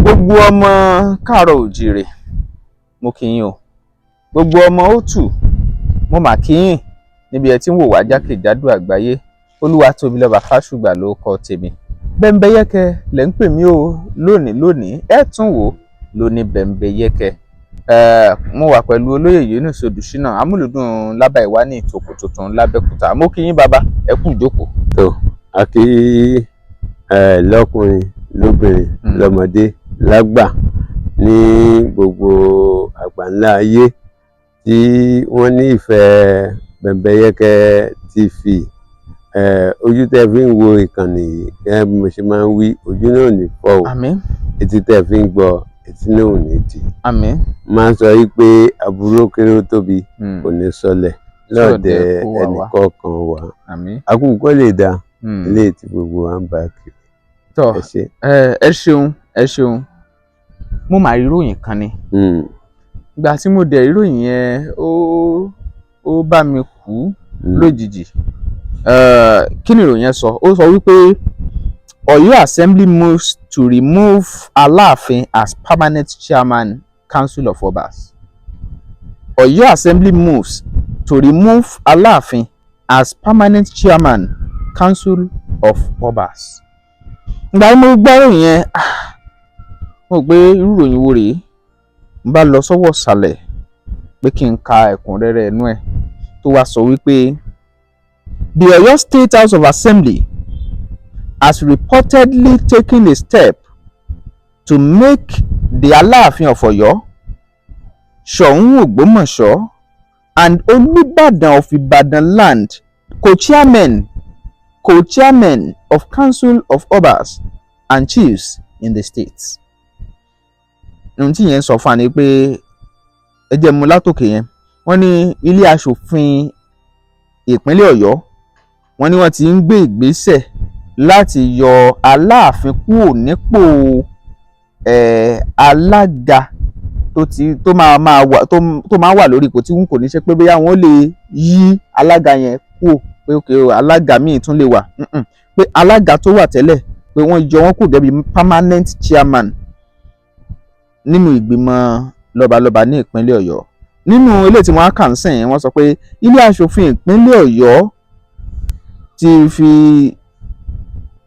gbogbo ọmọ káàárọ̀ oòjíire mo kí yín o, gbogbo ọmọ òtù mo mà kí yín níbi ẹ tí ń wò wá jákèjádò àgbáyé. Olúwatóbilọ́ba Fásùgbà ló kọ tèmi. Bẹ́ńbẹ́yẹ́kẹ́ lẹ́ ń pè mí o lónìí ẹ tún wò lóní Bẹ́ńbẹ́yẹ́kẹ́. Mo wà pẹ̀lú olóyè Yunus Odùṣínà amúlùdùn lábà ìwá ní ìtòkò tuntun lábẹ́kúta. Mo kí yín bàbá, ẹ kú ìjókòó. tó a kí lọ́kùnrin lóbìnrin lọ́mọdé lágbà ní gbogbo àgbáńlá ayé tí wọ́n ní ìfẹ́ Bẹ́ńbẹ́yẹ́kẹ́ TV. Ojú tẹ́ fi ń wo ìkànnì yìí gẹ́gẹ́ bí mo ṣe máa ń wí, ojú náà ò ní fọ́ o. Àmín. Etí tẹ́ fi ń gbọ́, etí náà ò ní dì. Àmín. Máa ń sọ yí pé aburú kéré ó tóbi kò ní sọlẹ̀ lọ́ọ̀dẹ̀ ẹnìkọ̀ọ̀kan wa. Àmín. Akúkọ lè dá ilé tí gbogbo wa ń bá kiri. Tọ́ ẹ ṣeun mo máa rí ìròyìn kan ni. Ìgbà tí mo dẹ̀ ìròyìn yẹn ó bá mi kú lójijì. Kí ni ìròyìn yẹn sọ? Ó sọ wípé Ọ̀yọ́ Assembly moves to remove Aláàfin as permanent chairman Council of Obas. Ọ̀yọ́ Assembly moves to remove Aláàfin as permanent chairman Council of Obas. Ìgbà tí mo gbọ́ ìròyìn yẹn mo gbé irú ìròyìn wo rèé, mo bá lọ sọ́wọ́ ìsàlẹ̀ pé kí n ka ẹ̀kúnrẹ́rẹ́ inú ẹ̀ tó wá sọ wípé the Ọ̀yọ́ State House of Assembly has reportedly taken a step to make the Aláàfin of Ọ̀yọ́, Ṣọ̀ún Ògbómọ̀ṣọ́, and Olúbàdàn of Ìbàdàn land co-chairmen of Council of Obas and Chiefs in the state. Ohun tí yẹn sọ fún wa ni pé ẹ jẹ́ mú látòkè yẹn. Wọ́n ní ilé aṣòfin ìpínlẹ̀ Ọ̀yọ́, wọ́n ní wọ́n ti ń gbé ìgbésẹ̀ láti yọ Aláàfin kúrò nípò alága tó máa wà lórí ipò tí wọn kò ní ṣe pé bóyá wọ́n lè yí alága yẹn kúrò pé òkè alága míì tún lè wà, pé alága tó wà tẹ́lẹ̀ pé wọ́n yọ wọ́n kúrò gẹ́gẹ́ bí permanent chairman nínú ìgbìmọ̀ lọ́balọ́ba ní ìpínlẹ̀ Ọ̀yọ́. Nínú ilé tí wọ́n á kà ń sìn wọ́n sọ pé ilé aṣòfin ìpínlẹ̀ Ọ̀yọ́ ti fi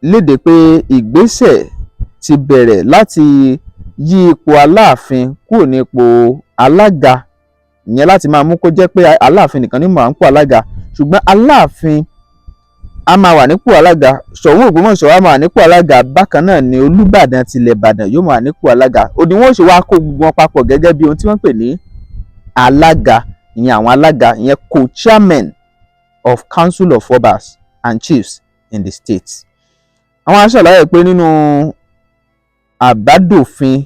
léde pé ìgbésẹ̀ ti bẹ̀rẹ̀ láti yí ipò Aláàfin kúrò ní ipò alága, ìyẹn láti máa mú kó jẹ́ pé Aláàfin nìkan ní máa ń pò alága, ṣùgbọ́n Aláàfin a máa wà nípò alága, Ṣọ̀ún Ògbómọ̀ṣọ́ a máa wà nípò alága, bákan náà ni Olúbàdàn tilẹ̀ Ìbàdàn yóò máa wà nípò alága. Òdì wọn ò ṣe wá kó gbogbo wọn papọ̀ gẹ́gẹ́ bí ohun tí wọ́n pè ní alága, ìyẹn àwọn alága, ìyẹn co-chairmen of Council of Obas and Chiefs in the state. Àwọn aṣàlàyé pé nínú àbádòfin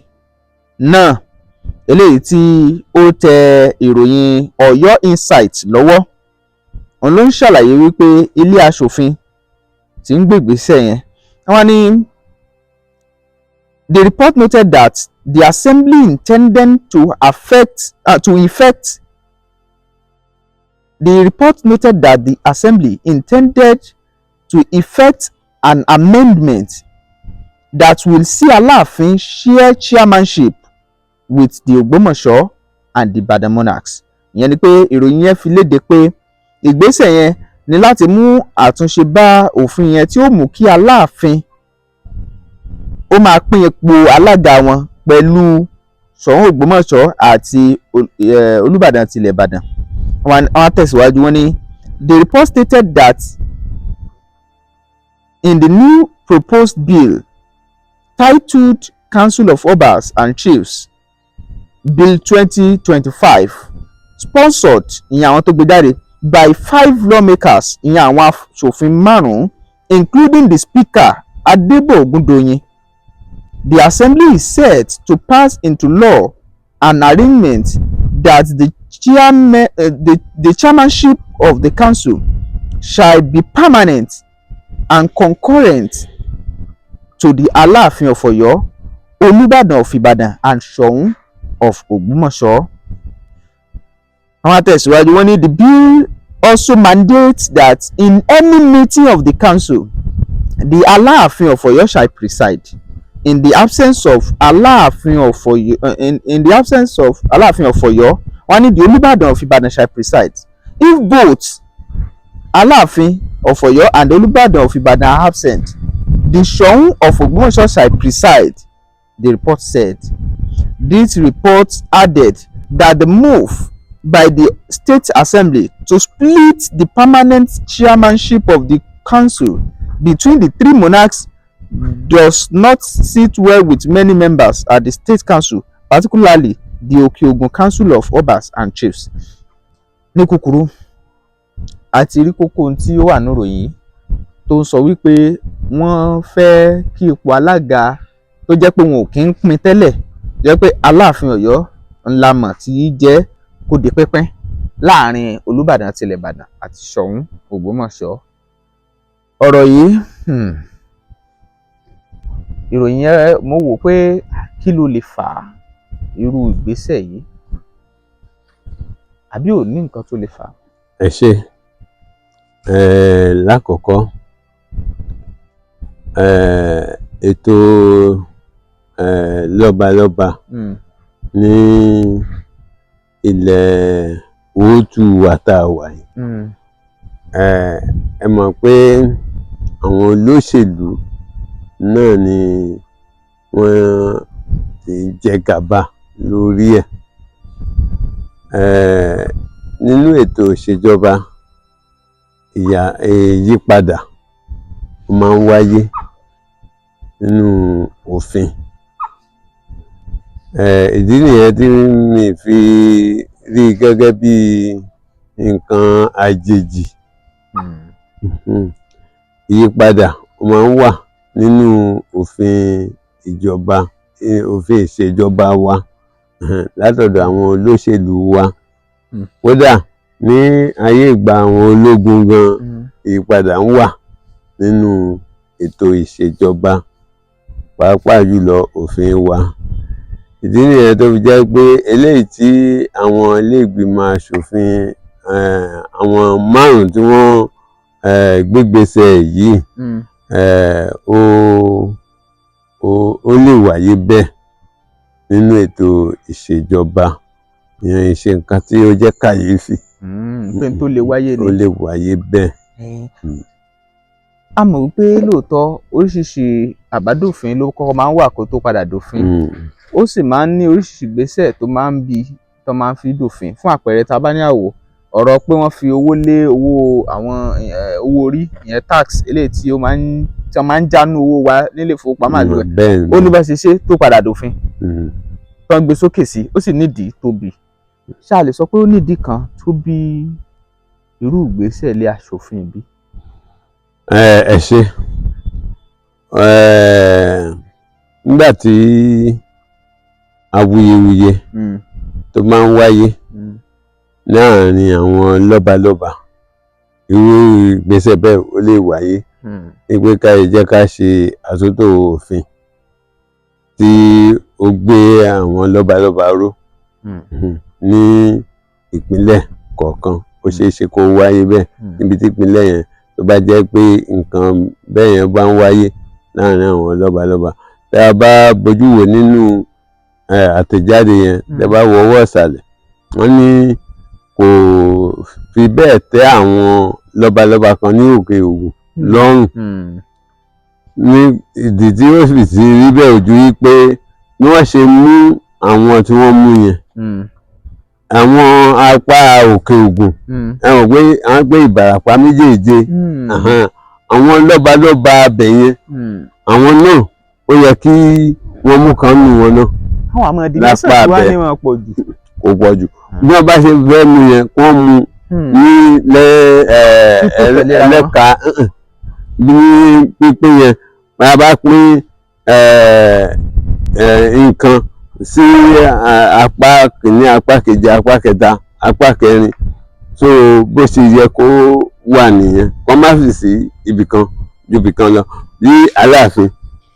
náà eléyìí tí ó tẹ ìròyìn Ọ̀yọ́ Insight lọ́wọ́, òun ló ń ṣàlàyé wípé ilé aṣòfin tí ń gbègbèsẹ̀ yẹn, wọ́n ní the report noted that the assembly intended to effect an amendment that will see Aláàfin share chairmanship with the Ògbómọ̀ṣọ́ and the Ìbàdàn monarchs. Ìyẹn ni pé ìròyìn yẹn fi léde pé ìgbésẹ̀ yẹn ni láti mú àtúnṣe bá òfin yẹn tí ó mú kí Aláàfin ó máa pín ipò alága wọn pẹ̀lú Ṣọ̀ún Ògbómọ̀ṣọ́ àti Olúbàdàn tilẹ̀ Ìbàdàn. Wọ́n tẹ̀síwájú, wọ́n ní the report stated that in the new proposed bill titled Council of Obas and Chiefs Bill 2025 sponsored ìyẹn àwọn tó gbé jáde by 5 lawmakers, ìyẹn àwọn aṣòfin 5 including the Speaker Adébọ̀ Ògúndoyin. The assembly is set to pass into law an arrangement that the chairmanship of the council shall be permanent and concurrent to the Aláàfin of Ọ̀yọ́, Olúbàdàn of Ìbàdàn, and Ṣọ̀ún of Ògbómọ̀ṣọ́. Àwọn àtẹ̀síwájú wọ́n ní the bill also mandates that in any meeting of the council the Aláàfin of Ọ̀yọ́ shall preside. in the absence of Aláàfin of Ọ̀yọ́, in the absence of Aláàfin of Ọ̀yọ́, wọ́n ní the Olúbàdàn of Ìbàdàn shall preside. If both Aláàfin of Ọ̀yọ́ and the Olúbàdàn of Ìbàdàn are absent, the Ṣọ̀ún of Ògbómọ̀ṣọ́ shall preside, the report said. This report added that the move by the State Assembly to split the permanent chairmanship of the council between the three monarchs does not sit well with many members at the State Council, particularly the Òkè-Ògùn Council of Obas and Chiefs. Ní kúkúrú, a ti rí kókó ohun tí ó wà nínú ìròyìn tó ń sọ wípé wọ́n fẹ́ kí ipò alága tó jẹ́ pé wọn ò kí ń pín tẹ́lẹ̀, jẹ́ pé Aláàfin Ọ̀yọ́ ńlá mọ̀ tí jẹ́ kó di pínpín láàrin Olúbàdàn tilẹ̀ Ìbàdàn àti Ṣọ̀ún Ògbómọ̀ṣọ́. Ọ̀rọ̀ yìí ìròyìn yẹn mo wò pé kí ló lè fà á irú ìgbésẹ̀ yìí, àbí ò ní nǹkan tó lè fà á. Ẹ ṣé, lákọ̀ọ́kọ́ ètò lọ́balọ́ba ní ilẹ̀ Òótù wa tá a wà yìí, ẹ mọ̀ pé àwọn olóṣèlú náà ni wọ́n ti jẹ gàba lórí ẹ̀. Nínú ètò ìṣèjọba ìyípadà máa ń wáyé nínú òfin. Ìdí nìyẹn tí mi fi rí gẹ́gẹ́ bí nǹkan àjèjì. Ìyípadà máa ń wà nínú òfin ìjọba, òfin ìṣèjọba wa látọ̀dọ̀ àwọn olóṣèlú wa. Kódà ní ayé ìgbà àwọn ológun gan, ìyípadà ń wà nínú ètò ìṣèjọba, pàápàá jùlọ òfin wa. Ìdí nìyẹn tó fi jẹ́ pé eléyìí tí àwọn ilé ìgbìmọ̀ aṣòfin àwọn 5 tí wọ́n gbégbèsè yìí, ó lè wáyé bẹ́ẹ̀ nínú ètò ìṣèjọba. Ìyẹn ṣe nǹkan tí ó jẹ́ kàyéfì. Pé tó lè wáyé ni. Ó lè wáyé bẹ́ẹ̀. A mọ̀ wípé lóòótọ́ oríṣiríṣi àbádòfin ló kọ́kọ́ máa ń wà kó tó padà dòfin. Ó sì máa ń ní oríṣiríṣi ìgbésẹ̀ tó máa ń bí tó máa ń fi dòfin. Fún àpẹẹrẹ, tá bá ní àwò ọ̀rọ̀ pé wọ́n fi owó lé owó àwọn owó orí, ìyẹn tax, eléyìí tí wọ́n máa ń jánu owó wa nílé ìfowópamọ́ àgbẹ̀. Ó ní bá ṣe ṣe tó padà dòfin. Tó ń gbé sókè sí, ó sì nídìí tó bí. Ṣá lè sọ pé ó nídìí kan tó bí irú ìgbésẹ̀ ilé aṣòfin bí? Ẹ ṣé, nígbà tí awuyewuye tó máa ń wáyé láàrin àwọn lọ́balọ́ba, irú ìgbésẹ̀ bẹ́ẹ̀ ó lè wáyé pé ká jẹ́ ká ṣe àtúntò òfin tí ó gbé àwọn lọ́balọ́ba ró ní ìpínlẹ̀ kọ̀ọ̀kan. Ó ṣeé ṣe kó wáyé bẹ́ẹ̀ níbi tí ìpínlẹ̀ yẹn tó bá jẹ́ pé nǹkan bẹ́ẹ̀ yẹn bá ń wáyé láàrin àwọn lọ́balọ́ba. Tá a bá bójú wò nínú àtẹ̀jáde yẹn, tá a bá wo ọwọ́ ìsàlẹ̀, wọ́n ní kò fi bẹ́ẹ̀ tẹ́ àwọn lọ́balọ́ba kan ní Òkè-Ògùn lọ́rùn. Ní ìdí tí ó sì ti rí bẹ́ẹ̀ ojú yí pé bí wọ́n ṣe mú àwọn tí wọ́n mú yẹn, àwọn apá Òkè-Ògùn, ẹ mọ̀ pé àwọn gbé Ìbàràpá méjèèje, àwọn lọ́balọ́ba abẹ̀ yẹn, àwọn náà ó yẹ kí wọ́n mú kan nù wọn náà. Àwọn àmọ́ ìdí mẹ́sàn-án tí wọ́n ní wọn pọ̀ jù. Kò pọ̀ jù. Bí wọ́n bá ṣe fẹ́ mu yẹn, wọ́n mu ní ẹlẹ́ka ní pínpín yẹn. Bá a bá pín nǹkan sí apá kìíní, apá kejì, apá kẹta, apá kẹrin, so bó ṣe yẹ kó wà nìyẹn. Wọ́n má fi sí ibìkan ju ibìkan lọ. Bí Aláàfin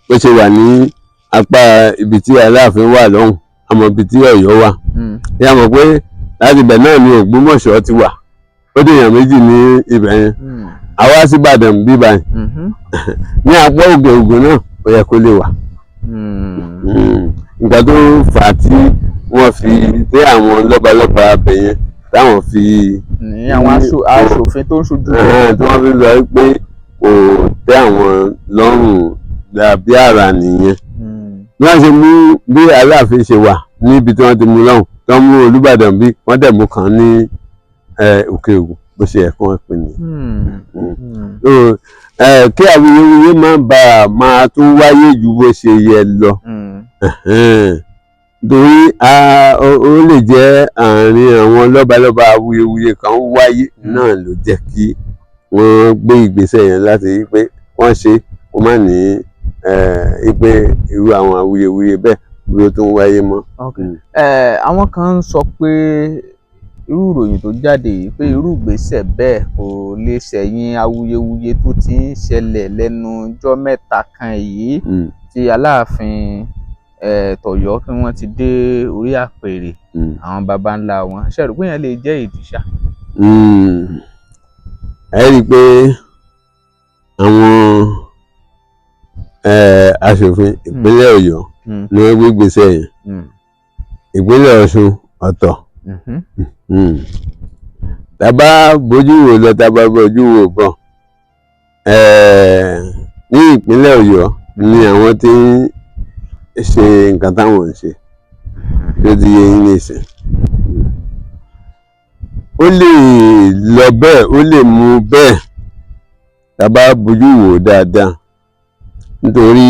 bó ṣe wà ní apá ibi tí Aláàfin wà lọ́hùn, àmọ́ ibi tí Ọ̀yọ́ wà. Ẹ mọ̀ pé láti ibẹ̀ náà ni Ògbómọ̀ṣọ́ ti wà. Ó dé èèyàn méjì ní ibẹ̀ yẹn. Àwa sí Ìbàdàn bí báyìí. Ní apá Òkè-Ògùn náà ó yẹ kó lè wà. nǹkan tó fà á tí wọ́n fi dé àwọn lọ́balọ́ba abẹ yẹn táwọn fi ní àwọn aṣòfin tó ń ṣojú rẹ̀ tí wọ́n fi lọ pé kò tẹ́ àwọn lọ́rùn dàbí àrà nìyẹn. bí wọ́n ṣe mú bí Aláàfin ṣe wà níbi tí wọ́n ti mú lọ́hùn tó ń mú Olúbàdàn bí wọ́n dẹ̀ mú kan ní Òkè Ògùn bó ṣe ẹ̀kọ́ pè ní. kí awuyewuye má bàa máa tún wáyé ju bó ṣe yẹ lọ torí ó lè jẹ́ àárín àwọn lọ́balọ́ba awuyewuye kan wáyé náà ló jẹ́ kí wọ́n gbé ìgbésẹ̀ yẹn láti rí pé wọ́n ṣe kó má ní pé irú àwọn awuyewuye bẹ́ẹ̀ bí ó tún wáyé mọ́. àwọn kan ń sọ pé irú ìròyìn tó jáde yìí pé irú ìgbésẹ̀ bẹ́ẹ̀ kò lè ṣẹ̀yìn awuyewuye tó ti ń ṣẹlẹ̀ lẹ́nu ọjọ́ mẹ́ta kan yìí tí Aláàfin tọ̀yọ́ kí wọ́n ti dé orí àpèrè àwọn baba ńlá wọn ṣe rò pé yẹn lè jẹ́ ìdí ṣá. ẹ rí i pé àwọn aṣòfin ìpínlẹ̀ Ọ̀yọ́ ni wọ́n gbé gbèsè yẹn ìpínlẹ̀ Ọ̀ṣun ọ̀tọ̀ tàbá bójú wò lọ tàbá bójú wò bọ̀ ní ìpínlẹ̀ Ọ̀yọ́ ni àwọn tí ń ṣe nǹkan táwọn ń ṣe tó ti yẹ yín nìsín ó lè lọ bẹ́ẹ̀ ó lè mú bẹ́ẹ̀ tàbá bójú wò dáadáa nítorí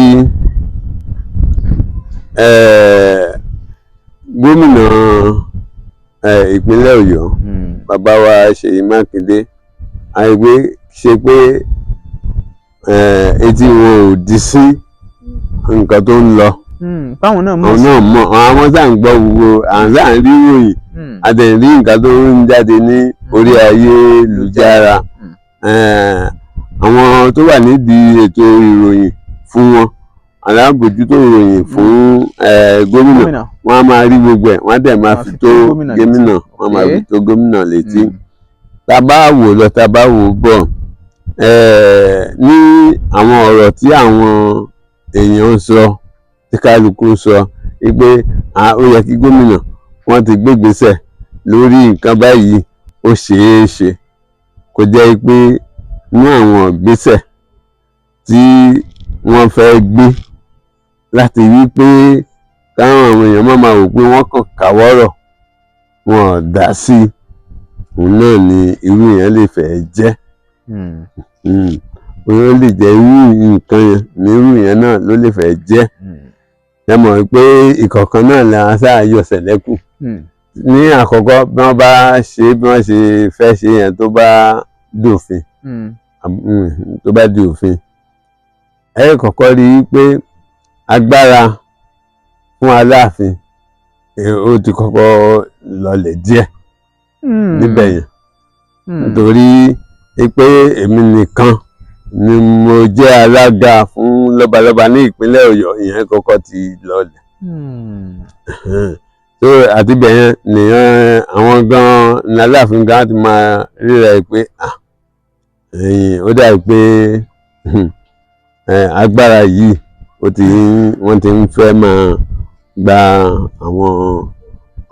gómìnà ìpínlẹ̀ Ọ̀yọ́ bàbá wa Ṣèyí Mákindé àìgbé ṣe pé etí wọn ò dí sí nǹkan tó ń lọ báwọn náà mọ̀ àwọn sáà ń gbọ́ gbogbo àwọn sáà ń rí ìròyìn àtẹ̀rí nǹkan tó ń jáde ní orí ayélujára àwọn tó wà nídìí ètò ìròyìn fún wọn alábòjútó ìròyìn fún gómìnà wọn á máa rí gbogbo ẹ̀ wọ́n á dẹ̀ máa fi tó gómìnà wọ́n á máa fi tó gómìnà létí tá a bá wò lọ tá a bá wò bọ̀ ní àwọn ọ̀rọ̀ tí àwọn èèyàn ń sọ tí kálukú ń sọ pé ó yẹ kí gómìnà wọ́n ti gbégbésẹ̀ lórí nǹkan báyìí ó ṣeé ṣe kó jẹ́ pé ní àwọn ìgbésẹ̀ tí wọ́n fẹ́ gbé láti rí pé káwọn àwọn èèyàn má máa wò pé wọ́n kàn káwọ́rọ̀ wọn ò dá sí i òun náà ni irú yẹn lè fẹ́ jẹ́ ó lè jẹ́ irú nǹkan yẹn ní irú yẹn náà ló lè fẹ́ jẹ́ ẹ mọ̀ pé ìkọ̀ọ̀kan náà la sáà yọ sẹ̀lẹ́kù ní àkọ́kọ́ bí wọ́n bá ṣe bí wọ́n ṣe fẹ́ ṣe yẹn tó bá dòfin ẹ kọ́kọ́ rí i pé agbára fún Aláàfin ó ti kọ́kọ́ lọlẹ̀ díẹ̀ níbẹ̀ yẹn nítorí pé èmi nìkan ni mo jẹ́ alága fún lọ́balọ́ba ní ìpínlẹ̀ Ọ̀yọ́ ìyẹn kọ́kọ́ ti lọlẹ̀ so àti bẹ̀yẹn nìyẹn àwọn gan ní Aláàfin gan ti máa ríra ẹ pé ó dàbí pé agbára yìí wọ́n ti ń fẹ́ máa gba àwọn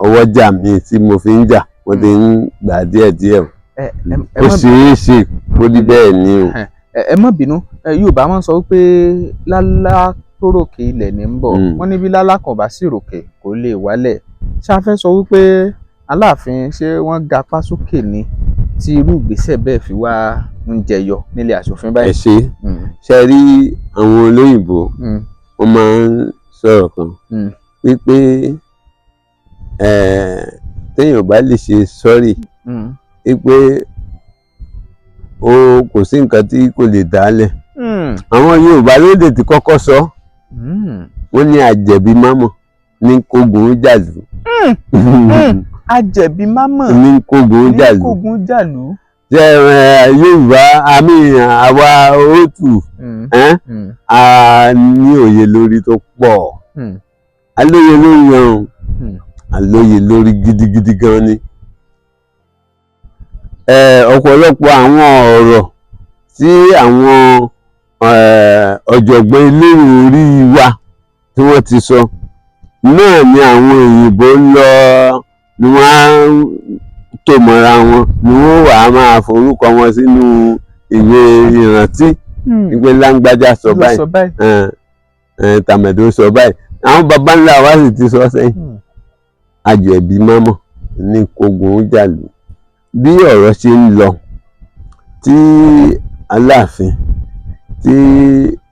ọwọ́jà mi tí mo fi ń jà wọ́n ti ń gbà díẹ̀díẹ̀ ó ṣeé ṣe kó rí bẹ́ẹ̀ ni o. ẹ má bínú Yorùbá máa ń sọ wípé lálá tó ròkè ilẹ̀ ní ń bọ̀ wọ́n ní bí lálá kan bá sì ròkè kò lè wálẹ̀ ṣáfẹ́ sọ wípé Aláàfin ṣé wọ́n gapá sókè ni tí irú ìgbésẹ̀ bẹ́ẹ̀ fi wá ń jẹyọ nílé aṣòfin báyìí. ẹ ṣe rí àwọn olóyìnbó wọ́n máa ń sọ̀rọ̀ kan wípé téèyàn bá lè ṣe sọ́rí wípé kò sí nǹkan tí kò lè dálẹ̀ àwọn Yorùbá lóde tí kọ́kọ́ sọ wọ́n ní àjẹ̀bí mámọ̀ ní kógun jàlú. àjẹ̀bí mámọ̀ ní kógun jàlú. jẹ́ Yorùbá àmì àwa òtù a ní òye lórí tó pọ̀ alóye lórí yan alóye lórí gidigidi gan ni ọ̀pọ̀lọpọ̀ àwọn ọ̀rọ̀ tí àwọn ọ̀jọ̀gbọ́n eléwé orí wa tí tí wọ́n ti sọ náà ni àwọn òyìnbó lọ ni wọ́n á tò mọ́ra wọn ni wọ́n wà á máa forúkọ wọn sínú ìwé ìrántí wípé láńgbájá sọ báyìí tàmẹ̀dó sọ báyìí àwọn baba ńlá wa sì ti sọ sẹ́yìn. Àjò ẹ̀bí mọ́mọ́ ní kógun jàlú bí ọ̀rọ̀ ṣe ń lọ tí Aláàfin tí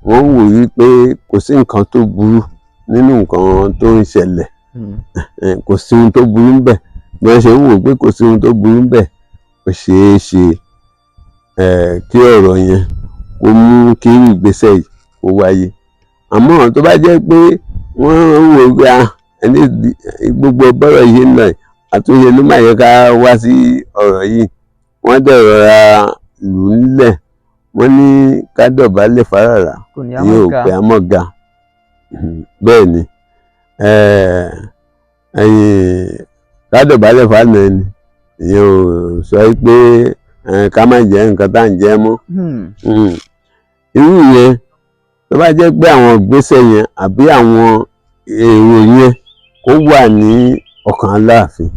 wọ́n wò wípé kò sí nǹkan tó burú nínú nǹkan tó ń ṣẹlẹ̀ kò sí ohun tó burú ń bẹ̀ bí wọ́n ṣe ń wò pé kò sí ohun tó burú ń bẹ̀ ó ṣeé ṣe kí ọ̀rọ̀ yẹn kó mú kí ìgbésẹ̀ yìí kó wáyé àmọ́ tó bá jẹ́ pé wọ́n wò pé ẹni gbogbo bọ́rọ̀ yìí ń lọ àtúnṣe ló máa yẹ ká wá sí ọ̀rọ̀ yìí wọ́n dẹ̀ rọra lù ú nílẹ̀ wọ́n ní ká dọ̀bálẹ̀ fáràrà yóò pẹ́ àmọ́ga bẹ́ẹ̀ ni ká dọ̀bálẹ̀ fáràrà ni ìyẹn ò sọ pé ká má jẹ nǹkan tá à ń jẹ mọ́ irú yẹn tó bá jẹ́ pé àwọn ìgbésẹ̀ yẹn àbí àwọn èrò yẹn ó wà ní ọkàn Aláàfin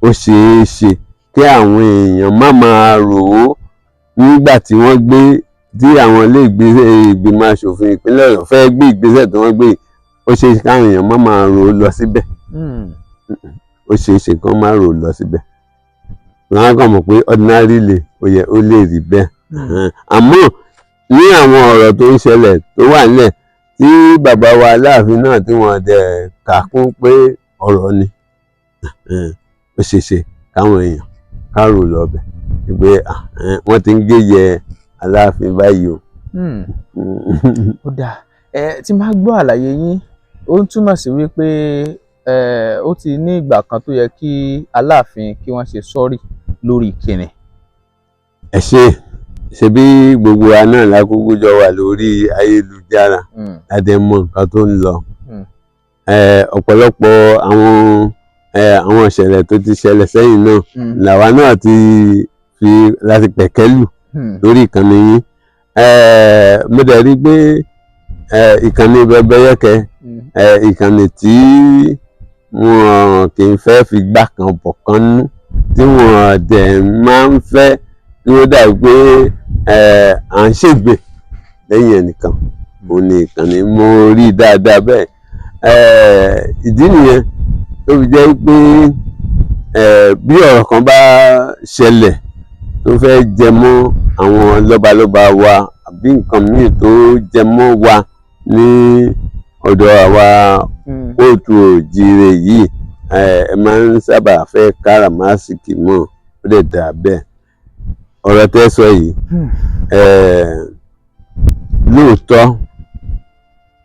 ó ṣeé ṣe kí àwọn èèyàn má máa rò ó nígbà tí wọ́n gbé tí àwọn ilé ìgbìmọ̀ aṣòfin ìpínlẹ̀ Ọ̀yọ́ fẹ́ gbé ìgbésẹ̀ tí wọ́n gbé ó ṣeé ṣe káwọn èèyàn má máa rò ó lọ síbẹ̀ ó ṣeé ṣe kán má rò ó lọ síbẹ̀ wọ́n á kàn mọ̀ pé ordinary ó lè rí bẹ́ẹ̀ àmọ́ ní àwọn ọ̀rọ̀ tó ń ṣẹlẹ̀ tó wà nílẹ̀ tí bàbá wa Aláàfin náà tí wọ́n dẹ̀ kà kún pé ọ̀rọ̀ ni ó ṣeé ṣe káwọn èèyàn ká rò lọ bẹ̀ pé wọ́n ti ń géyẹ Aláàfin báyìí o. Ó dáa tí máa gbọ́ àlàyé yín ó ń túmọ̀ sí wípé ó ti ní ìgbà kan tó yẹ kí Aláàfin kí wọ́n ṣe sọ́rí lórí ìkíni. ẹ ṣe bí gbogbo wa náà lákòókò jọ wà lórí ayélujára láti mọ nǹkan tó ń lọ ọ̀pọ̀lọpọ̀ àwọn ìṣẹ̀lẹ̀ tó ti ṣẹlẹ̀ sẹ́yìn náà làwa náà ti fi láti pẹ̀kẹ́lù lórí ìkànnì yín mo dẹ̀ rí pé ìkànnì Bẹ́bẹ́yẹ́kẹ́ ìkànnì tí wọn kì í fẹ́ fi gbá kan bọ̀ kan nú tí wọn dẹ̀ máa ń fẹ́ kí ó dàbí pé à ń ṣègbè lẹ́yìn ẹnìkan òun ni ìkànnì mo rí dáadáa bẹ́ẹ̀ ìdí nìyẹn tó fi jẹ́ pé bí ọ̀rọ̀ kan bá ṣẹlẹ̀ tó fẹ́ jẹ mọ́ àwọn lọ́balọ́ba wa àbí nǹkan míì tó jẹ mọ́ wa ní ọ̀dọ̀ àwa kóòtù òjíire yìí ẹ máa ń sábà fẹ́ káràmásìkì mọ́ ó dẹ̀ dà bẹ́ẹ̀ ọ̀rọ̀ tẹ́ sọ yìí lóòótọ́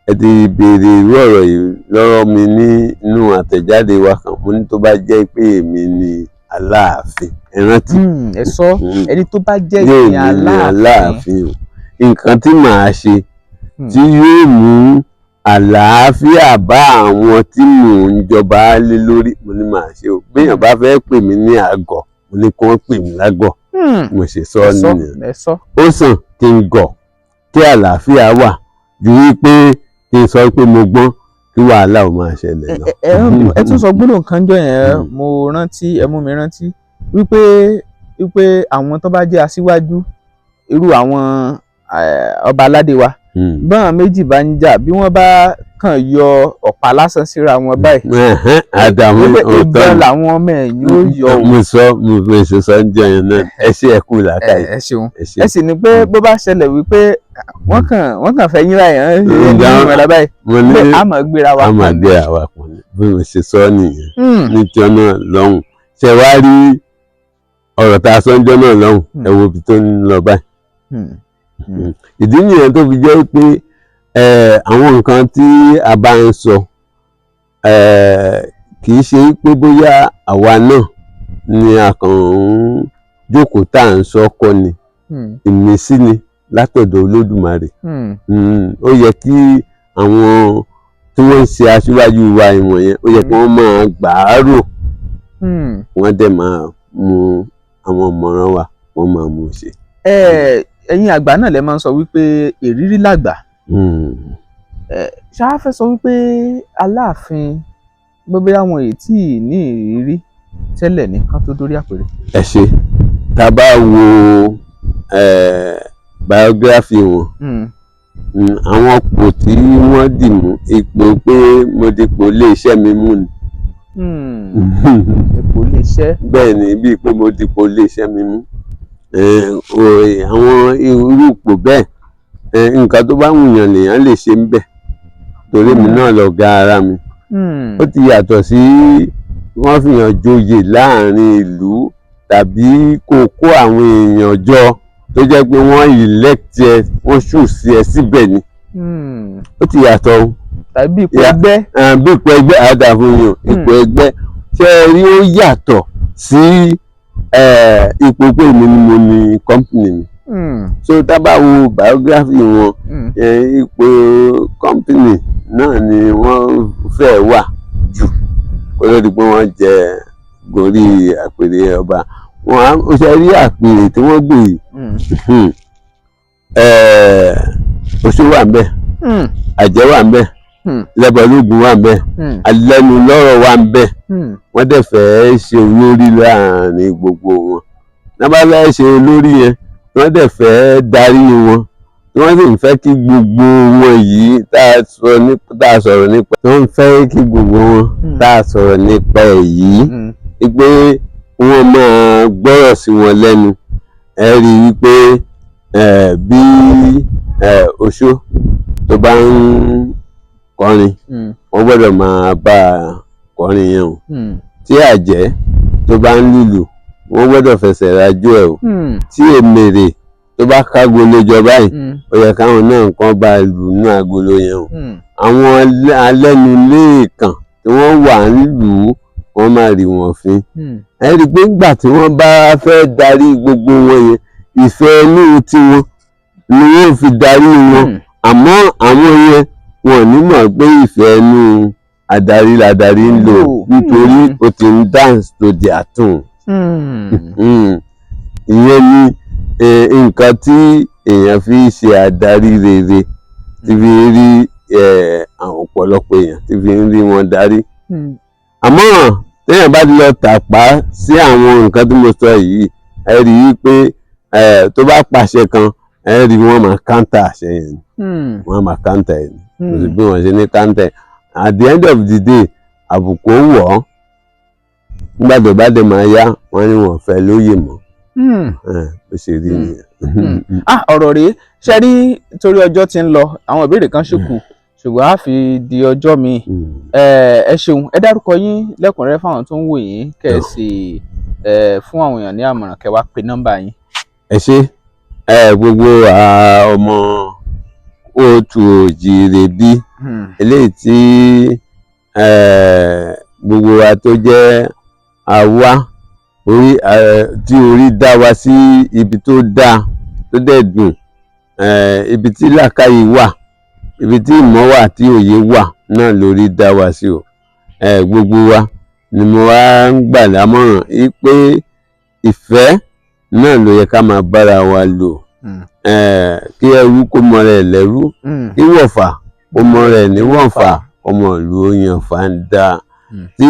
ẹ ti béèrè irú ọ̀rọ̀ yìí lọ́rọ̀ mi nínú àtẹ̀jáde wa kan mo ní tó bá jẹ́ pé èmi ni Aláàfin ẹ rántí ẹ sọ ẹni tó bá jẹ́ ìyẹn Aláàfin nǹkan tí màá ṣe tí yóò mú àlàáfíà bá àwọn tí mò ń jọba lé lórí mo ní màá ṣe o béèyàn bá fẹ́ pè mí ní àgọ̀ mo ní kí wọ́n pè mí lágọ̀ mo ṣe sọ nìyẹn ó sàn kí n gọ̀ kí àlàáfíà wà ju wípé kí n sọ pé mo gbọ́n kí wàhálà ò máa ṣẹlẹ̀ lọ. ẹ tún sọ gbólóhùn kan jọ yẹn mo rántí ẹ mú mi rántí wípé àwọn tó bá jẹ́ aṣíwájú irú àwọn ọba aládé wa báwọn méjì bá ń jà bí wọ́n bá kàn yọ ọ̀pá lásán síra wọn báyìí àdàmú ìbọn làwọn ọmọ ẹ̀yìn ó yọ o. mo ṣe sọ ń jọ yẹn náà ẹ ṣe ẹ kú làákàyè. ẹ ṣeun ẹ sì ní pé bó bá ṣẹlẹ̀ wípé wọ́n kàn fẹ́ yín báyìí hàn ṣe ní ìmọ̀lá báyìí pé a máa gbéra wa pọ̀ ní. a máa gbéra wa pọ̀ ní bí mo ṣe sọ nìyẹn níjọ́ náà lọ́hùn ṣe wá rí ọ̀rọ̀ tá a sọ níjọ́ náà lọ́hùn ẹ wo ibi tó ń lọ báyìí. ìdí nìyẹn tó fi jẹ́ pé àwọn nǹkan tí a bá ń sọ kì í ṣe pé bóyá àwa náà ni a kàn ń jókòó tá à ń sọ kọ́ ni ìmísí ni látọ̀dọ̀ Olódùmarè ó yẹ kí àwọn tí wọ́n ń ṣe aṣíwájú wa ìwọ̀nyẹn ó yẹ kí wọ́n máa gbà á rò wọ́n dẹ̀ máa mú àwọn ìmọ̀ràn wa wọ́n máa mú ṣe. ẹ̀yin àgbà náà lẹ máa ń sọ wípé ìrírí làgbà ṣáá fẹ́ sọ wípé Aláàfin gbogbo àwọn èyí tí ní ìrírí tẹ́lẹ̀ ní kan tó dórí àpèrè. ẹ ṣe tá a bá wo biography wọn àwọn ipò tí wọ́n dì mú ipò pé mo dipò iléeṣẹ́ mi mú ni. ipò iléeṣẹ́. bẹ́ẹ̀ ni bíi pé mo dipò iléeṣẹ́ mi mú àwọn irú ipò bẹ́ẹ̀ nǹkan tó bá wùyàn lèèyàn lè ṣe ń bẹ̀ torí mi náà lọ̀gá ara mi. ó ti yàtọ̀ sí wọ́n fi hàn joyè láàrin ìlú tàbí kó kó àwọn èèyàn jọ tó jẹ́ pé wọ́n elect ẹ wọ́n ṣù sí ẹ síbẹ̀ ni. ó ti yàtọ̀ o. tàbí ipò ẹgbẹ́. bí ipò ẹgbẹ́ àdá fún yàn ipò ẹgbẹ́ ṣé ẹ rí ó yàtọ̀ sí ipò pé èmi ni mo ní company mi. so tá bá wo biography wọn ipò company náà ni wọ́n fẹ́ wà jù kó ló di pé wọ́n jẹ gorí àpèrè ọba. wọn ó ṣe rí àpèrè tí wọ́n gbé yìí Ọ̀ṣun wà ń bẹ̀ Àjẹ́ wà ń bẹ̀ Lẹ́bọ̀lógún wà ń bẹ̀ Alẹ́nulọ́rọ̀ wà ń bẹ̀ wọ́n dẹ̀ fẹ́ ṣe olórí láàrin gbogbo wọn. wọ́n bá fẹ́ ṣe olórí yẹn wọ́n dẹ̀ fẹ́ darí wọn wọ́n sì ń fẹ́ kí gbogbo wọn yìí tá a sọ̀rọ̀ nípa wọ́n ń fẹ́ kí gbogbo wọn tá a sọ̀rọ̀ nípa ẹ̀ yìí pé wọ́n máa gbọ́rọ̀ sí wọn lẹ́nu. ẹ rí i pé bí oṣó tó bá ń kọrin wọ́n gbọ́dọ̀ máa bá a kọrin yẹn o. tí Àjẹ́ tó bá ń lùlù wọ́n gbọ́dọ̀ fẹsẹ̀ rajó ẹ̀ o. tí Èmèrè tó bá kágolo jọ báyìí ó yẹ káwọn náà nǹkan bá lù nú agolo yẹn o. àwọn alẹ́nuléèkàn tí wọ́n wà ń lù ú wọ́n máa rí wọn fín. ẹ rí i pé nígbà tí wọ́n bá fẹ́ darí gbogbo wọn yẹn ìfẹ́ inú tiwọn ni wọ́n fi darí wọn. àmọ́ àwọn yẹn wọn ò ní mọ̀ pé ìfẹ́ inú adarí ladarí ń lò nítorí ó ti ń dance to their tune. ìyẹn ni nǹkan tí èèyàn fi ṣe adarí rere tí fi ń rí àwọn ọ̀pọ̀lọpọ̀ èèyàn tí fi ń rí wọn darí. àmọ́ téèyàn bá ti lọ tàpá sí àwọn nǹkan tí mo sọ yìí ẹ rí i pé tó bá pàṣẹ kan ẹ rí i wọ́n máa káńtà àṣẹ yẹn wọ́n máa káńtà ẹ̀ ní kò sí bí wọ́n ṣe ní káńtà ẹ̀. at the end of the day àbùkù ó wọ̀ ọ́ nígbà tó bá dé máa yá wọ́n ní wọ́n fẹ́ lóyè mọ́. bó ṣe rí nìyẹn. ọ̀rọ̀ rèé ṣe rí torí ọjọ́ tí ń lọ àwọn ìbéèrè kan ṣùkù ṣùgbọ́n a fi di ọjọ́ mi. ẹ ṣeun ẹ dárúkọ yín lẹ́kùnrẹ́rẹ́ fáwọn tó ń wò yín kẹ́ ẹ sì fún àwọn èèyàn ní àmọ̀ràn kẹ́ wá pe nọ́mbà yín. ẹ ṣe gbogbo ọmọ Òtù Òjìrè bí eléyìí tí gbogbo wa tó jẹ́ àwa tí orí dá wa sí ibi tó dáa tó dẹ̀ dùn ibi tí làákàyè wà ibi tí ìmọ̀ wà tí òye wà náà lórí dá wa sí o. gbogbo wa ni mo wá ń gbà lámọ̀ràn pé ìfẹ́ náà ló yẹ ká máa bára wa lò. kí ẹrú kó mọ rẹ̀ lẹ́rú kí wọ̀fà kó mọ rẹ̀ ní wọ̀fà ọmọ ìlú oyan fàǹdà. tí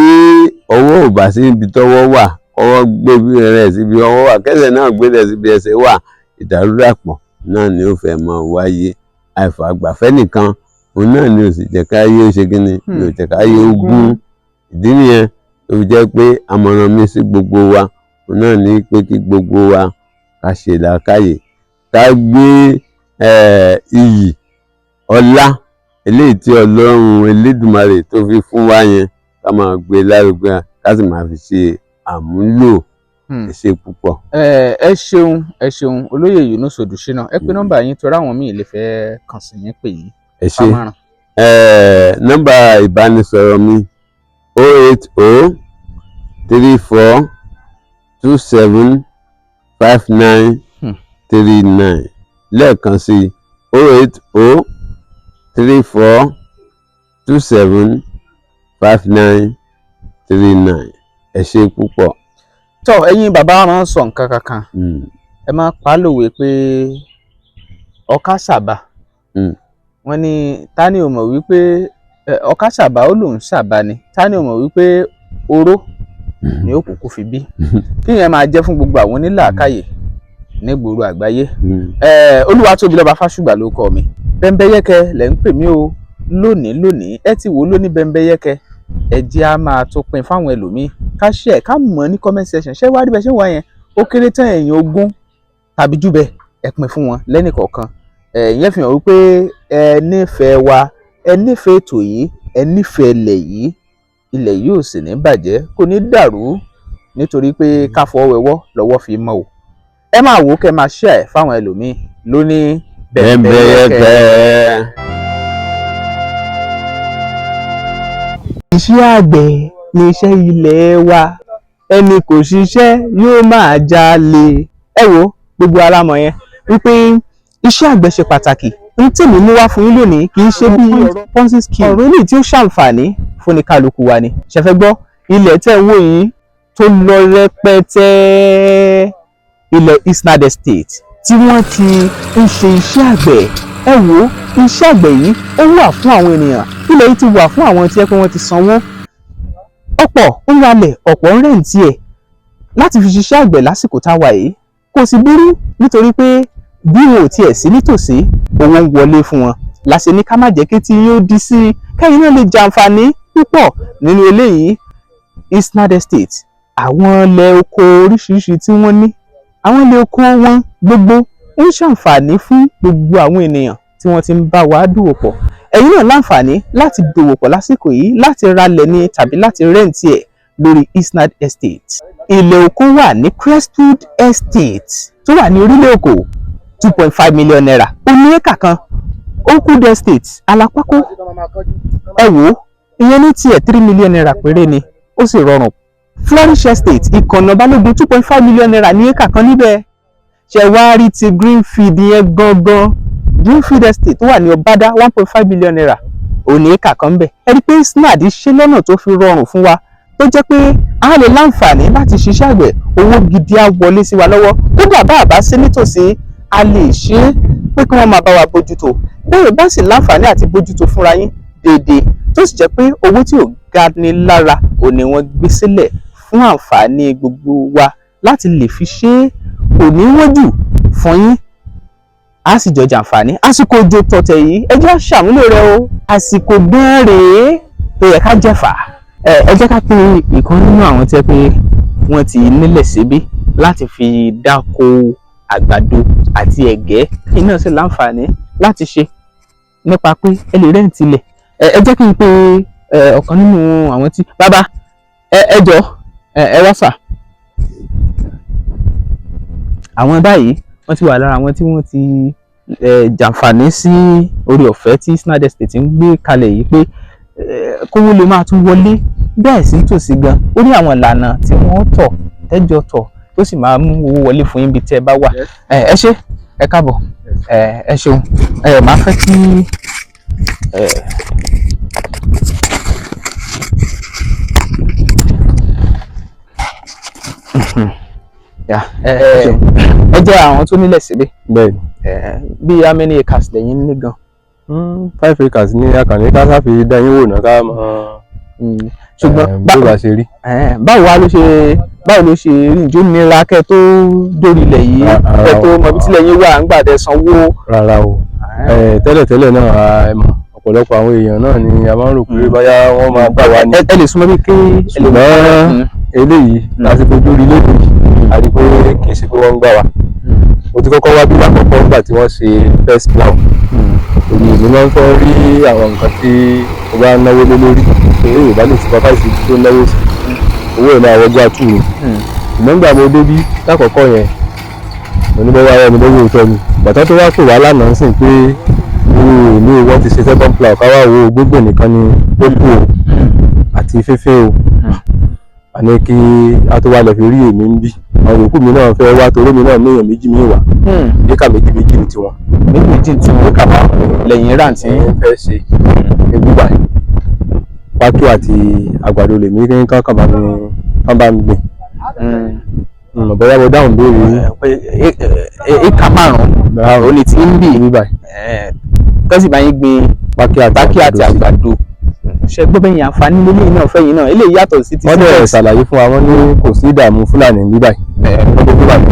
ọwọ́ ò bá sí ibi tọ́wọ́ wà ọwọ́ gbé rẹ̀ síbi ọwọ́ wà kẹsẹ̀ náà gbé rẹ̀ síbi ẹsẹ̀ wà ìdàrúdàpọ̀ náà ni ó fẹ́ máa wáyé. àìfàgbàfẹ́ nìkan òun náà ni ò sì jẹ́ káyé ó ṣe kíni ni ò jẹ́ káyé ó gún. ìdí nìyẹn tó fi jẹ́ pé àmọ̀ràn mi sí gbogbo wa òun náà ní pé kí gbogbo wa ká ṣe làákàyè ká gbé iyì ọlá eléyìí tí Ọlọ́run Elédùmarè tó fi fún wa yẹn ká máa gbé lárugẹ ká sì máa fi ṣe àmúlò. ẹ ṣé púpọ̀. ẹ ṣeun olóyè Yunus Odùṣínà ẹ pé nọ́mbà yín torí àwọn míì lè fẹ́ kàn sí yín pè yín. ẹ ṣé nọ́mbà ìbánisọ̀rọ̀ mi 080 34 27 59 39 lẹ́ẹ̀kan sí 080 34 27 59 39. ẹ ṣé púpọ̀. tọ́ ẹ̀yin bàbá máa ń sọ nǹkan kankan ẹ máa pa á lòwe pé ọkà sábà wọ́n ní ta ni ò mọ̀ wípé ọ̀ká ṣàbá ó lòun ṣàbá ni, ta ni ò mọ̀ wípé oró ni ó kúkú fi bí. Kí yẹn máa jẹ́ fún gbogbo àwọn onílàákàyè nígboro àgbáyé. Olúwatóbilọ́ba Fásùgbà ló kọ mi. Bẹ́ńbẹ́yẹ́kẹ́ lẹ̀ ń pè mí o lónìí ẹ ti wò ó lóní bẹ́ńbẹ́yẹ́kẹ́, ẹ jẹ́ á máa tó pin fáwọn ẹlòmíì, ká share ká mọ̀ ní comment section. Ṣé wá rí bẹ́ẹ̀ ṣé wá yẹn ó kéré tán èèyàn 20 tàbí jù bẹ́ẹ̀, ẹ pin fún wọn lẹ́nìkọ̀ọ̀kan. Ìyẹn fi hàn wípé ẹ nífẹ̀ẹ́ wa, ẹ nífẹ̀ẹ́ ètò yìí, ẹ nífẹ̀ẹ́ ilẹ̀ yìí ò sì ní bàjẹ́, kò ní dàrú, nítorí pé ká fọwọ́ wẹwọ́ lọ́wọ́ fi mọ́ o. Ẹ máa wò ó kẹ́ máa share fáwọn ẹlòmíì lóní bẹ́ńbẹ́yẹ́kẹ́. Iṣẹ́ àgbẹ̀ ni iṣẹ́ ilẹ̀ wa, ẹni kò ṣiṣẹ́ yóò máa jalè. Ẹ wo gbogbo ara mọ̀ yẹn wípé iṣẹ́ àgbẹ̀ ṣe pàtàkì. Ohun tí èmi mú wá fún yín lónìí kì í ṣe bí ọ̀rọ̀ Ponzi scheme, ọ̀rọ̀ eléyìí tí ó ṣàǹfààní fún ní kálukú wa ni. Ṣé fẹ́ gbọ́? Ilẹ̀ tẹ́ ń wò yìí tó lọ rẹpẹtẹ, ilẹ̀ Eastnard Estate tí wọ́n ti ń ṣe iṣẹ́ àgbẹ̀. Ẹ wo iṣẹ́ àgbẹ̀ yìí ó wà fún àwọn ènìyàn, ilẹ̀ yìí ti wà fún àwọn tí ẹ pé wọ́n ti sanwó. Ọ̀pọ̀ ń ralẹ̀, ọ̀pọ̀ ń rẹ̀ǹtì ẹ̀ láti fi ṣiṣẹ́ àgbẹ̀ lásìkò tá a wà yìí. Kò sì burú, nítorí pé bí wọn ò tiẹ̀ sí nítòsí, owó ń wọlé fún wọn. Láṣẹ ní ká má jẹ́ kí tí yóò di sí i, kẹ́yìn náà lè jàǹfààní púpọ̀ nínú eléyìí. Eastnard Estate, àwọn ilẹ̀ oko oríṣiríṣi tí wọ́n ní, àwọn ilẹ̀ oko wọn gbogbo ń ṣàǹfààní fún gbogbo àwọn ènìyàn tí wọ́n ti ń bá wa dòwò pọ̀. Ẹ̀yin náà láǹfààní láti dòwò pọ̀ lásìkò yìí, láti ralẹ̀ ní tàbí láti rẹ́ǹtì ẹ̀ lórí Eastnard Estate. Ilẹ̀ oko wà ní Crestwood Estate tó wà ní orílẹ̀ Èkó, 2.5 million naira. Ó ní éka kan. Oakwood Estate Alápákó, ẹ wò ó, ìyẹn ní tiẹ̀ 3 million naira péré ni, ó sì rọrùn. Flourish Estate Ìkànnà Balógun, 2.5 million naira ní éka kan níbẹ̀. Ṣé wá rí ti Greenfield yẹn gangan? Greenfield Estate tó wà ní Ọbádá, 1.5 million naira, ó ní éka kan bẹ̀. Ẹ rí pé Eastnard ṣe lọ́nà tó fi rọrùn fún wa, tó jẹ́ pé a lè láǹfààní láti ṣiṣẹ́ àgbẹ̀, owó gidi á wọlé sí wa lọ́wọ́. Kódà bá àbá sí nítòsí, a lè ṣe é pé kí wọ́n máa bá wa bójútó. Bẹ́ẹ̀ bá sì láǹfààní àti bójútó fúnra yín déédéé, tó sì jẹ́ pé owó tí ò ga ní lára ò ní wọ́n gbé sílẹ̀ fún àǹfààní gbogbo wa láti lè fi ṣe é, kò ní wọ́n jù fún yín, á sì jọ jàǹfààní. Àsìkò òjò tọ̀tẹ̀ yìí ẹ jẹ́ ṣàmúlò rẹ̀ o, àsìkò gbọ́n rèé tó yẹ ká jẹ̀fà. Ẹ jẹ́ ká pé ìkan nínú àwọn tẹ́ pé wọ́n ti nílẹ̀ síbí láti fi dáko àgbàdo àti ẹ̀gẹ́, iná sì láǹfààní láti ṣe nípa pé ẹ lè rẹ́ǹtì ilẹ̀. Ẹ jẹ́ kí n pe ọ̀kan nínú àwọn tí bàbá ẹ jọ ẹ wá sà. Àwọn báyìí wọ́n ti wà lára àwọn tí wọ́n ti jàǹfààní sí orí ọ̀fẹ́ tí Eastnard Estate ń gbé kalẹ̀ yìí, pé kówó lè máa tún wọlé bẹ́ẹ̀ sí tòsí gan. Ó ní àwọn ìlànà tí wọ́n tọ̀ tẹ́jọ tọ̀ tó sì máa mú owó wọlé fún yín bí tẹ́ ẹ bá wà. Ẹ ṣé, ẹ káàbọ̀, ẹ ṣeun. Máa fẹ́ kí ẹ jẹ́ àwọn tó nílẹ̀ síbí. Bẹ́ẹ̀ni. Bí how many acres lẹ́yìn ní gan? 5 acres ní àkànní ká sáfi dá yín wò náà ká mọ ṣùgbọ́n bó bá ṣe rí. Báwo ló ṣe rí? Ǹjọ́ nira kẹ́ tó dórí ilẹ̀ yìí, kẹ́ tó mọ ibi tí ilẹ̀ yín wà ńgbà tẹ́ sanwó? Rárá o, tẹ́lẹ̀tẹ́lẹ̀ náà ọ̀pọ̀lọpọ̀ àwọn èèyàn náà ni a máa ń rò pé báyá wọ́n máa gbà wá ní. Ẹ lè súnmọ́ bí kí ṣùgbọ́n eléyìí láti fojú rí lónìí, a rí pé kì í ṣe pé wọ́n ń gbà wá. Mo ti kọ́kọ́ wá bí lákọ̀ọ́kọ́ nígbà tí wọ́n ṣe first plan. Èmi máa ń fẹ́ rí àwọn nǹkan tí mo bá náwó lé lórí, pé Yorùbá lè ti pápá ìṣèjú tó náwó sí, owó ẹ̀ máa wọjá tù mí. Ṣùgbọ́n nígbà mo débí lákọ̀ọ́kọ́ yẹn, mo ní bọ́wọ́ ara mi lówó ìtọ́ mi. Bàtà tó wá pè wá lánàá ń sìn pé ìlú wọn ti ṣe second plan, káwá wo gbogbo nìkan ni ó kù o àti fẹ́fẹ́ o. A ní kí a tó wá lọ fi rí èmi ń bí. Àwọn yòókù mi náà fẹ́ wá torí mi náà ní èèyàn méjì mi wà. Éka méjì ní tiwọn. Méjì tí wọ́n kà máa lẹ́yìn rántí fẹ́ ṣe ní Dubai. Pákí àti àgbàdo lèmi kí kán bá mi gbìn. Bóyá mo dáhùn béèrè éka 5 ó ní tí ń bì. kọ́sì bá yín gbin pákí àti àgbàdo ṣe gbọ́ bẹ́yìn àǹfààní lélẹ́yìn náà fẹ́yìn náà eléyìí yàtọ̀ sí ti wọ́n dẹ̀ ṣàlàyé fún wa wọ́n ní kò sí ìdààmú Fúlàní ní báyìí wọ́n tó Fúlàní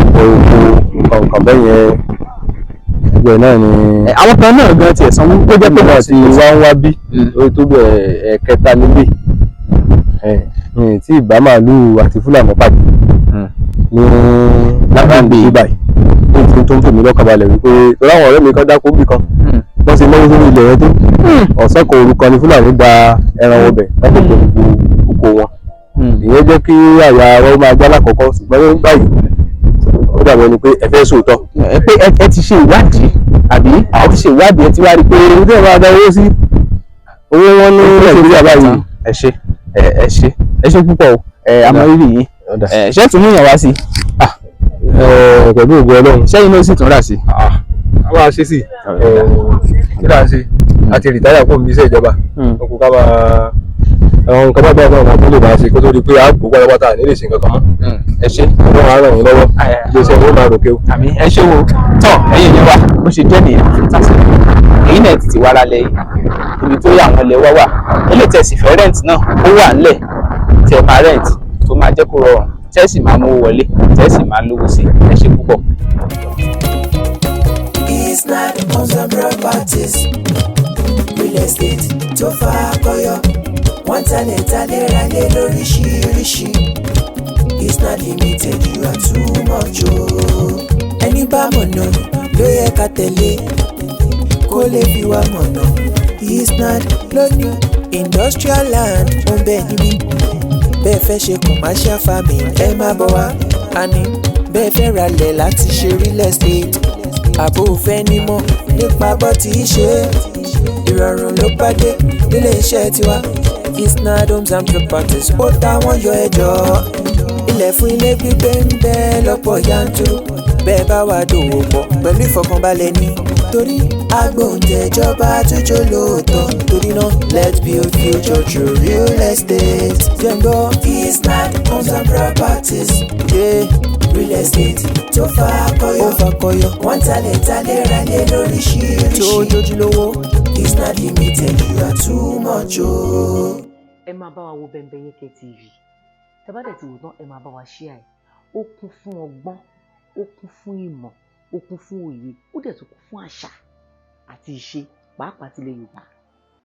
oko nǹkan bẹ́yẹn gbẹ̀ náà ni. àwọn kan náà gan tiẹ̀ sanwó tó jẹ́ pé wọ́n ti wá ń wá bí ó tó bẹ̀ ẹ̀kẹta nílé tí ìbá màálù àti Fúlàní pàdé ní lágbàgbé báyìí ní tó ń tèmi lọ́kàn balẹ̀ wípé torí àwọn ọ̀rẹ́ mi kan dákó bì kan wọ́n ti náwó sórí ilẹ̀ yẹn tó ọ̀sán kan òru kan ní Fúlàní gba ẹran ọbẹ̀ láti pẹ̀lú oko wọn ìyẹn jẹ́ kí àyà wọn máa já lákọ̀ọ́kọ́ ṣùgbọ́n ní báyìí ó dàbí ẹni pé ẹ fẹ́ sòótọ́. pé ẹ ti ṣe ìwádìí àbí ẹ ti ṣe ìwádìí ẹ ti wá rí i pé owó tí ẹ bá dá owó sí owó wọn ní Nàìjíríà báyìí. ẹ ṣe púpọ̀ amọ̀rírì yìí ṣé tún mú yàn wá sí i. pẹ̀lú ògo Ọlọ́run. sẹ́yìn náà sì tún rà sí. a máa ṣe sí kí là ń ṣe àti rìtáyà kó mi iṣẹ́ ìjọba kó ká máa àwọn nǹkan bá bá àwọn tó lè máa ṣe kó tó di pé àgbò pátápátá ní lè ṣe nǹkan kan mọ́. ẹ ṣe wọ́n á ràn yín lọ́wọ́ iléeṣẹ́ wọn máa ròkè o. àmì ẹ ṣe wo tán ẹ̀yin yẹn wá bó ṣe jẹ́ nìyẹn tásì èyí náà ti wá lálẹ́ yìí ibi tó yà àwọn ilẹ̀ wá wà ilé tẹ̀sí fẹ́ rent náà ó wà ńlẹ̀ tẹ̀ máa rent tó máa jẹ́ kó rọrùn tẹ́sì máa mú wọlé tẹ́sì máa lówó sí ẹ ṣe púpọ̀. Isnad Homes and Properties real estate tó fà kọyọ wọ́n talẹ̀ ralẹ̀ lóríṣiríṣi Isnad Limited you are too much o. ẹni bá mọ̀nà ló yẹ ká tẹ̀lé kó lè fi wá mọ̀nà Isnad lóní industrial land ó ń bẹ níbí bẹ́ẹ̀ fẹ́ ṣe commercial farming ẹ má bọ̀ wá àní bẹ́ẹ̀ fẹ́ ralẹ̀ láti ṣe real estate àbò fẹ́ nímọ̀ nípa bó ti ṣe ìrọ̀rùn ló bá dé nílé iṣẹ́ tiwa Isnad Homes and Properties ó táwọn yọ ẹjọ́ ilẹ̀ fún ilé gbígbé ń bẹ lọ́pọ̀ yanturu bẹ́ẹ̀ bá wà dòwò pọ̀ pẹ̀lú ìfọkànbalẹ̀ ní torí agbóhùnjẹjọba àtúnjọ lóòótọ́ torí náà let's build future through real estate jẹ́ngbọ́ Isnad Homes and Properties real estate tó fà kọyọ wọ́n talẹ̀ ralẹ̀ lóríṣiríṣi tó jójúlówó Isnad Limited you are too much o. ẹ máa bá wa wo Bembeyeke TV tẹ́ bá dẹ̀ ti wò tán ẹ máa bá wa share ẹ̀ ó kún fún ọgbọ́n ó kún fún ìmọ̀ ó kún fún òye ó dẹ̀ tún kún fún àṣà àti ìṣe pàápàá tilẹ̀ Yorùbá